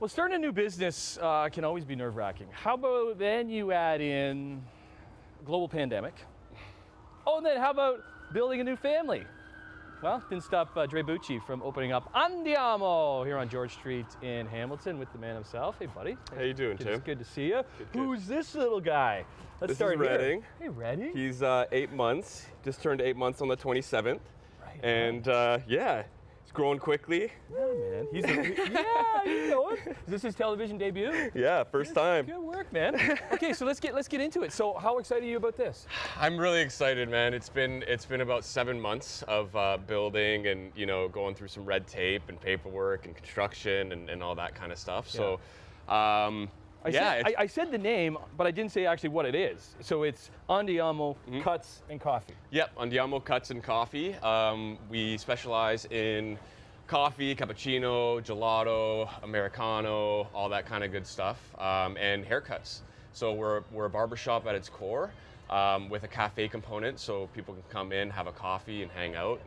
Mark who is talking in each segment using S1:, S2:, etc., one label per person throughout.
S1: Well, starting a new business can always be nerve-wracking. How about then you add in global pandemic? Oh, and then how about building a new family? Well, didn't stop Dre Bucci from opening up Andiamo here on George Street in Hamilton with the man himself. Hey, buddy.
S2: How you doing, Tim?
S1: It's good to see you.
S2: Good.
S1: Who's this little guy? Let's start
S2: here.
S1: Redding. Hey, Redding.
S2: He's 8 months. Just turned 8 months on the 27th.
S1: Right.
S2: And yeah, he's growing quickly.
S1: Yeah, man. Yeah, you know it. Is this his television debut?
S2: Yeah, first time.
S1: Good work, man. Okay, so let's get into it. So, how excited are you about this?
S2: I'm really excited, man. It's been about 7 months of building and going through some red tape and paperwork and construction and all that kind of stuff.
S1: Yeah.
S2: So.
S1: I said the name, but I didn't say actually what it is. So it's Andiamo Cuts and Coffee.
S2: Yep, Andiamo Cuts and Coffee. We specialize in coffee, cappuccino, gelato, Americano, all that kind of good stuff, and haircuts. So we're a barbershop at its core with a cafe component, so people can come in, have a coffee, and hang out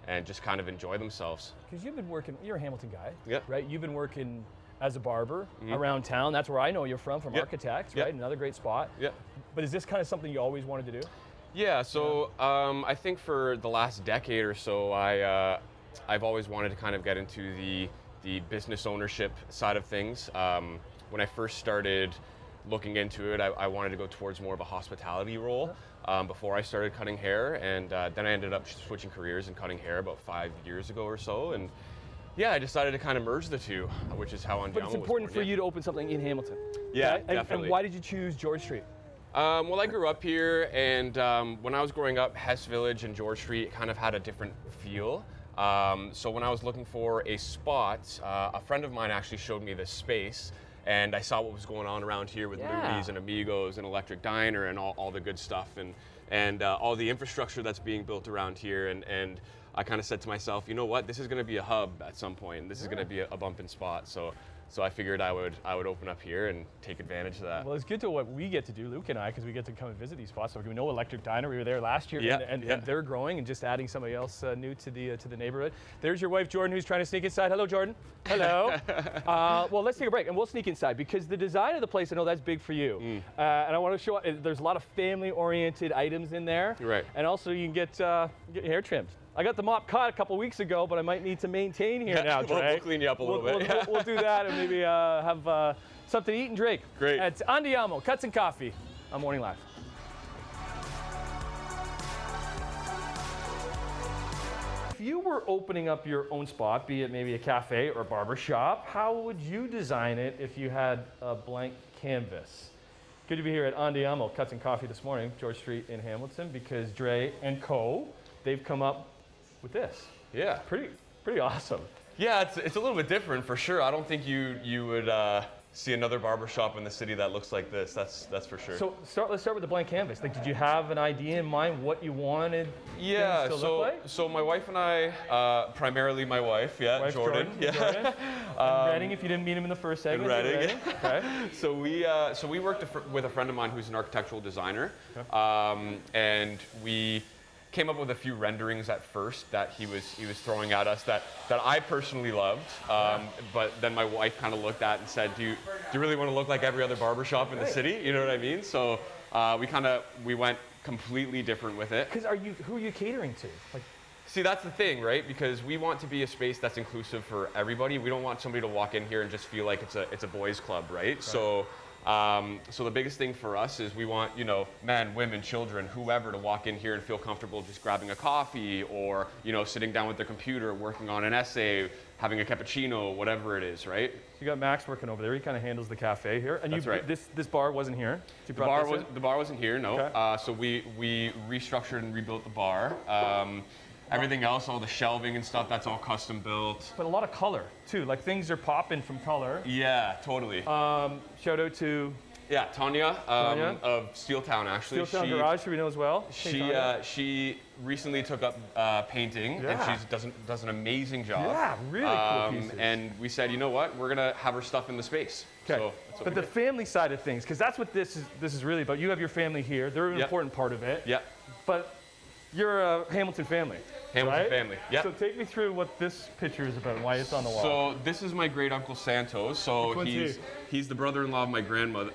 S2: and just kind of enjoy themselves.
S1: Because you've been working, you're a Hamilton guy,
S2: Yep.
S1: right? You've been working as a barber around town. That's where I know you're from Architects, right? Another great spot.
S2: Yeah.
S1: But is this kind of something you always wanted to do?
S2: Yeah, so I think for the last decade or so, I've always wanted to kind of get into the business ownership side of things. When I first started looking into it, I wanted to go towards more of a hospitality role before I started cutting hair, and then I ended up switching careers and cutting hair about 5 years ago or so. And yeah, I decided to kind of merge the two, which is how Andiamo was born.
S1: But it's important for you to open something in Hamilton.
S2: Yeah,
S1: right?
S2: definitely.
S1: And why did you choose George Street?
S2: Well, I grew up here, and when I was growing up, Hess Village and George Street kind of had a different feel. So when I was looking for a spot, a friend of mine actually showed me this space, and I saw what was going on around here with Movies and Amigos and Electric Diner and all the good stuff, and all the infrastructure that's being built around here, and I kind of said to myself, you know what, this is going to be a hub at some point. This is going to be a bumping spot. So I figured I would open up here and take advantage of that.
S1: Well, it's good to what we get to do, Luke and I, because we get to come and visit these spots. So we know Electric Diner. We were there last year, and they're growing and just adding somebody else new to the neighborhood. There's your wife, Jordan, who's trying to sneak inside. Hello, Jordan. Hello. Well, let's take a break, and we'll sneak inside because the design of the place, I know that's big for you. And I want to show, there's a lot of family-oriented items in there.
S2: Right.
S1: And also you can get hair trimmed. I got the mop cut a couple weeks ago, but I might need to maintain here now, Dre.
S2: We'll clean you up a little bit.
S1: We'll do that and maybe have something to eat and drink.
S2: Great.
S1: It's Andiamo, Cuts and Coffee on Morning Live. If you were opening up your own spot, be it maybe a cafe or a barber shop, how would you design it if you had a blank canvas? Good to be here at Andiamo, Cuts and Coffee this morning, George Street in Hamilton, because Dre and Co., they've come up with this.
S2: Yeah.
S1: Pretty awesome.
S2: Yeah, it's a little bit different for sure. I don't think you would see another barbershop in the city that looks like this. That's for sure.
S1: So let's start with the blank canvas. Like, did you have an idea in mind what you wanted things to look like?
S2: So my wife and I, primarily my wife, Jordan.
S1: Jordan. And Redding, if you didn't meet him in the first segment.
S2: Redding.
S1: Okay.
S2: So we worked with a friend of mine who's an architectural designer, and we came up with a few renderings at first that he was throwing at us that I personally loved, but then my wife kind of looked at and said, do you really want to look like every other barbershop in the city? You know what I mean? So we went completely different with it.
S1: Because who are you catering to? Like,
S2: see, that's the thing, right? Because we want to be a space that's inclusive for everybody. We don't want somebody to walk in here and just feel like it's a boys' club, right? So the biggest thing for us is we want, men, women, children, whoever to walk in here and feel comfortable just grabbing a coffee or, sitting down with their computer, working on an essay, having a cappuccino, whatever it is, right?
S1: You got Max working over there. He kind of handles the cafe here. And
S2: That's right.
S1: This bar wasn't here.
S2: The bar wasn't here, no. Okay. So we restructured and rebuilt the bar. Everything else, all the shelving and stuff, that's all custom built.
S1: But a lot of color, too. Like, things are popping from color.
S2: Yeah, totally.
S1: Shout out to...
S2: Yeah, Tanya, of Steeltown, actually.
S1: Steeltown Garage, who we know as well.
S2: She recently took up painting, and she does an amazing job.
S1: Yeah, really cool pieces.
S2: And we said, you know what, we're going to have her stuff in the space.
S1: Okay,
S2: So
S1: but the family side of things, because that's what this is really about. You have your family here. They're an important part of it.
S2: Yeah.
S1: But You're a Hamilton family.
S2: Hamilton
S1: right?
S2: family, yeah.
S1: So take me through what this picture is about and why it's on the wall.
S2: So this is my great uncle Santos. So he's the brother-in-law of my grandmother.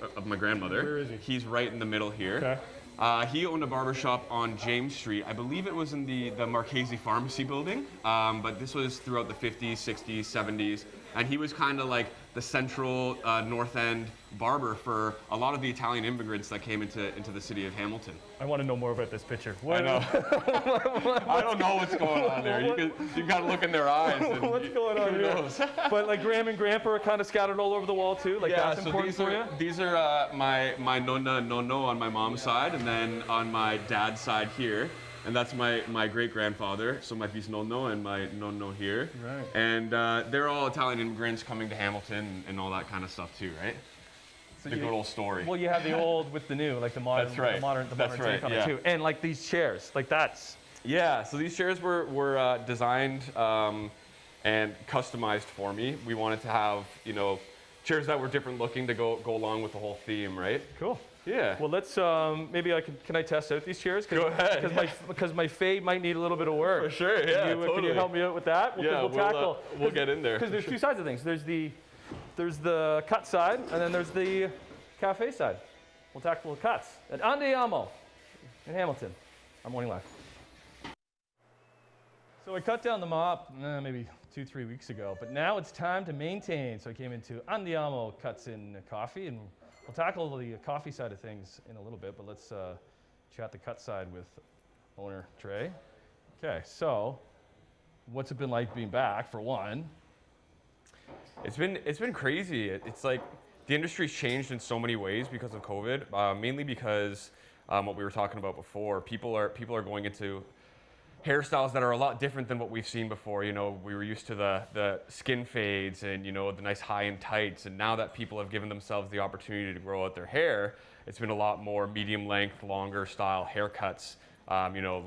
S1: Where is he?
S2: He's right in the middle here.
S1: Okay.
S2: He owned a barbershop on James Street. I believe it was in the Marchese Pharmacy building, but this was throughout the 50s, 60s, 70s. And he was kind of like the central North End barber for a lot of the Italian immigrants that came into the city of Hamilton.
S1: I want to know more about this picture.
S2: I know. I don't know what's going on there. You got to look in their eyes. And
S1: what's going on here? But like Graham and Grandpa are kind of scattered all over the wall too. Like that's important for you.
S2: These are my nonna and nonno on my mom's side, and then on my dad's side here. And that's my great-grandfather, so my bisnonno and my nonno here.
S1: Right.
S2: And they're all Italian immigrants coming to Hamilton and all that kind of stuff too, right? So the good old story.
S1: Well, you have the old with the new, like the modern,
S2: that's right.
S1: the modern take on it too. And like these chairs, like that's.
S2: Yeah, so these chairs were designed and customized for me. We wanted to have, chairs that were different looking to go along with the whole theme, right?
S1: Cool.
S2: Yeah.
S1: Well, let's maybe can I test out these chairs?
S2: Go ahead.
S1: Because my fade might need a little bit of work.
S2: For sure. Yeah.
S1: Can you help me out with that?
S2: We'll get in there.
S1: Because there's two sides of things. There's the cut side, and then there's the cafe side. We'll tackle the cuts at Andiamo in Hamilton on Morning Live. So I cut down the mop maybe 2-3 weeks ago, but now it's time to maintain. So I came into Andiamo Cuts in Coffee, and we'll tackle the coffee side of things in a little bit, but let's chat the cut side with owner Trey. Okay, so what's it been like being back, for one?
S2: It's been crazy. It's like the industry's changed in so many ways because of COVID, mainly because what we were talking about before. People are going into hairstyles that are a lot different than what we've seen before. We were used to the skin fades and the nice high-end tights, and now that people have given themselves the opportunity to grow out their hair, it's been a lot more medium length, longer style haircuts,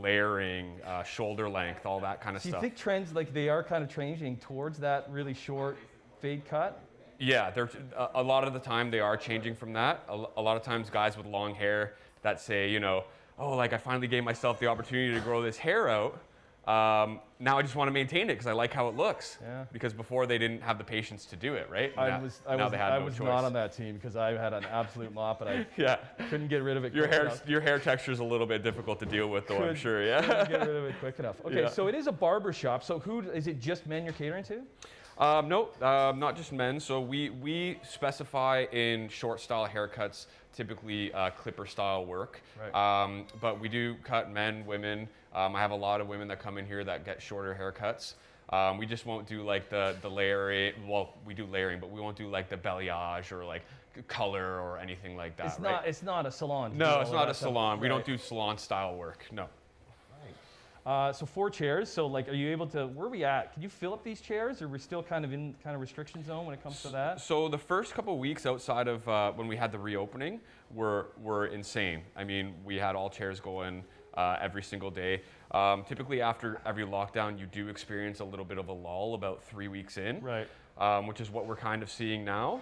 S2: layering, shoulder length, all that kind of stuff.
S1: Do you think trends like they are kind of changing towards that really short fade cut?
S2: Yeah, a lot of the time they are changing from that. A lot of times guys with long hair that say, oh, like I finally gave myself the opportunity to grow this hair out. Now I just want to maintain it because I like how it looks.
S1: Yeah.
S2: Because before they didn't have the patience to do it, right?
S1: I was not on that team because I had an absolute mop and I couldn't get rid of it.
S2: Your hair texture is a little bit difficult to deal with, though. I'm sure. Yeah.
S1: Couldn't get rid of it quick enough. Okay, so it is a barber shop. So is it just men you're catering to?
S2: No, not just men. So we specify in short style haircuts, typically clipper style work.
S1: Right.
S2: But we do cut men, women. I have a lot of women that come in here that get shorter haircuts. We just won't do like the layering. Well, we do layering, but we won't do like the balayage or like color or anything like that.
S1: It's not a salon.
S2: No, it's not a salon. We don't do salon style work. No.
S1: So 4 chairs. So like, are you able to? Where are we at? Can you fill up these chairs, or we're still kind of in restriction zone when it comes to that?
S2: So the first couple of weeks outside of when we had the reopening were insane. I mean, we had all chairs going every single day. Typically after every lockdown, you do experience a little bit of a lull about 3 weeks in.
S1: Right.
S2: Which is what we're kind of seeing now.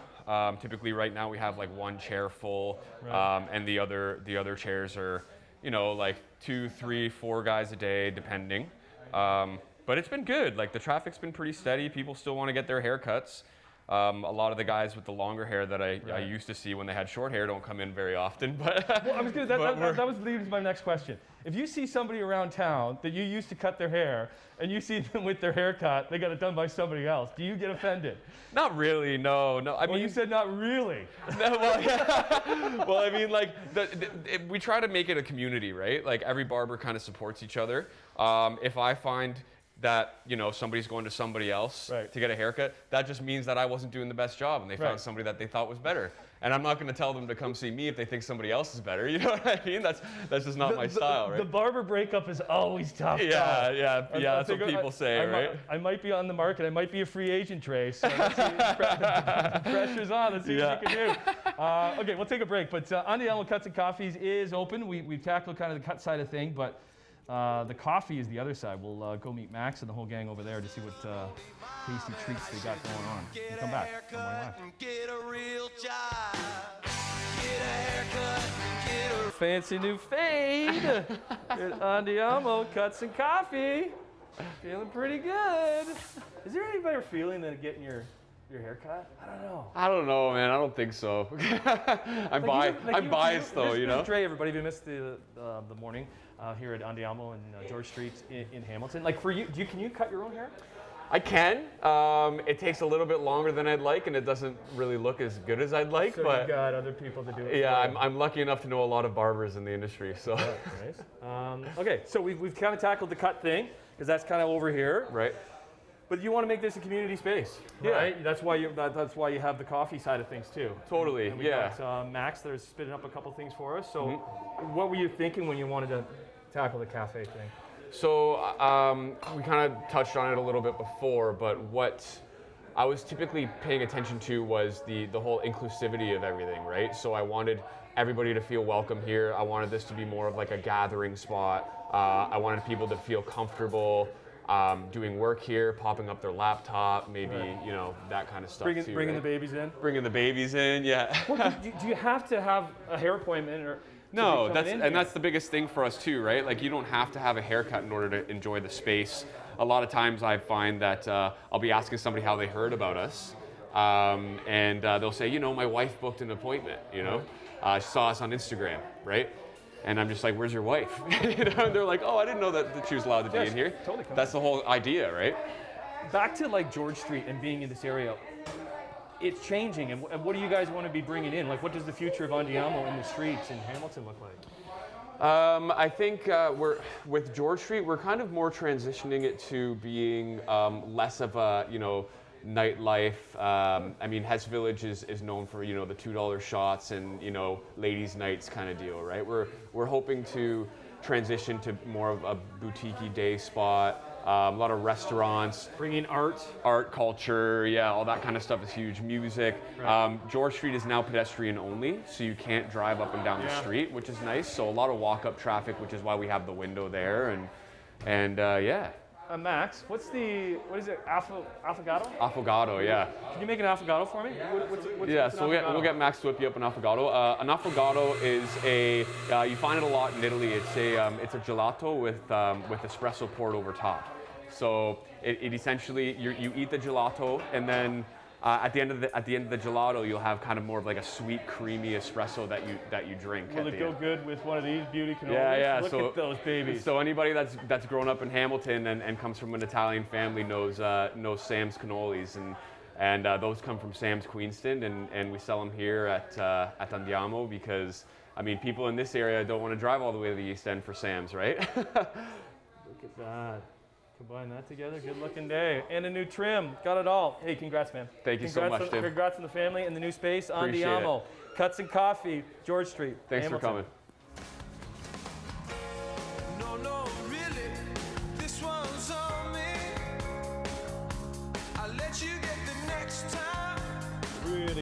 S2: Typically right now we have like 1 chair full,
S1: right.
S2: And the other chairs are, like 2, 3, 4 guys a day, depending. But it's been good. Like the traffic's been pretty steady. People still want to get their haircuts. A lot of the guys with the longer hair that I used to see when they had short hair don't come in very often. But
S1: well, I was gonna, that was leading to my next question. If you see somebody around town that you used to cut their hair, and you see them with their haircut, they got it done by somebody else, do you get offended?
S2: Not really, no. I mean,
S1: you said not really.
S2: No, well, I mean, like, we try to make it a community, right? Like, every barber kind of supports each other. If I find that, somebody's going to somebody else to get a haircut, that just means that I wasn't doing the best job, and they found somebody that they thought was better. And I'm not going to tell them to come see me if they think somebody else is better. You know what I mean? That's just not my style, right?
S1: The barber break-up is always tough.
S2: Yeah. That's what people say, right?
S1: I might be on the market. I might be a free agent, Trey. So let's see, the pressure's on. Let's see what we can do. Okay, we'll take a break. But Andiamo Cuts and Coffees is open. We've tackled kind of the cut side of thing, but the coffee is the other side. We'll go meet Max and the whole gang over there to see what tasty treats they got going on. We'll come back. Get a real job. Get a haircut. Get a fancy new fade. At Andiamo, cuts and coffee. Feeling pretty good. Is there any better feeling than getting your haircut? I don't know.
S2: I don't know, man. I don't think so. I'm biased though, you know.
S1: Dre, everybody, if you missed the morning here at Andiamo and George Street in Hamilton. Like for you, can you cut your own hair?
S2: I can. It takes a little bit longer than I'd like, and it doesn't really look as good as I'd like.
S1: So
S2: but
S1: you've got other people to do it.
S2: Yeah, I'm lucky enough to know a lot of barbers in the industry. So.
S1: Nice. Okay, so we've kind of tackled the cut thing because that's kind of over here.
S2: Right.
S1: But you want to make this a community space, right? Yeah. That's why you have the coffee side of things too.
S2: Totally.
S1: And we got Max there's spitting up a couple things for us. So, what were you thinking when you wanted to tackle the cafe thing?
S2: So we kind of touched on it a little bit before, but what I was typically paying attention to was the whole inclusivity of everything, right? So I wanted everybody to feel welcome here. I wanted this to be more of like a gathering spot. I wanted people to feel comfortable doing work here, popping up their laptop, maybe, you know, that kind of stuff too.
S1: Bringing the babies in?
S2: Bringing the babies in, yeah.
S1: Well, do you have to have a hair appointment or?
S2: No, that's the biggest thing for us too, right? Like you don't have to have a haircut in order to enjoy the space. A lot of times I find that I'll be asking somebody how they heard about us, and they'll say, you know, my wife booked an appointment, you know, she saw us on Instagram, right? And I'm just like, where's your wife? You know, and they're like, oh, I didn't know that she was allowed to be in here.
S1: Totally.
S2: That's the whole idea, right?
S1: Back to like George Street and being in this area. It's changing, and what do you guys want to be bringing in? Like, what does the future of Andiamo in the streets in Hamilton look like?
S2: I think with George Street, we're kind of more transitioning it to being less of a, you know, nightlife. I mean, Hess Village is known for, you know, the $2 shots and, you know, ladies' nights kind of deal, right? We're hoping to transition to more of a boutique-y day spot. A lot of restaurants.
S1: Bringing art,
S2: culture, yeah, all that kind of stuff is huge. Music. Right. George Street is now pedestrian only, so you can't drive up and down the street, which is nice. So a lot of walk-up traffic, which is why we have the window there, and yeah.
S1: Max, what is it? Affogato?
S2: Affogato, yeah.
S1: Can you make an affogato for me?
S2: What's so we'll get Max to whip you up an affogato. An affogato is you find it a lot in Italy. It's a gelato with espresso poured over top. So it essentially you eat the gelato, and then at the end of the gelato, you'll have kind of more of like a sweet, creamy espresso that you drink.
S1: Will it go good with one of these beauty cannolis?
S2: Yeah.
S1: Look at those babies.
S2: So anybody that's grown up in Hamilton and comes from an Italian family knows Sam's cannolis, and those come from Sam's Queenston, and we sell them here at Andiamo because I mean people in this area don't want to drive all the way to the East End for Sam's, right?
S1: Look at that. Combine that together, good looking day. And a new trim, got it all. Hey, congrats, man.
S2: Thank you so much, Tim.
S1: Congrats on the family and the new space, Andiamo. Cuts and Coffee, George Street.
S2: Thanks
S1: Hamilton.
S2: for coming.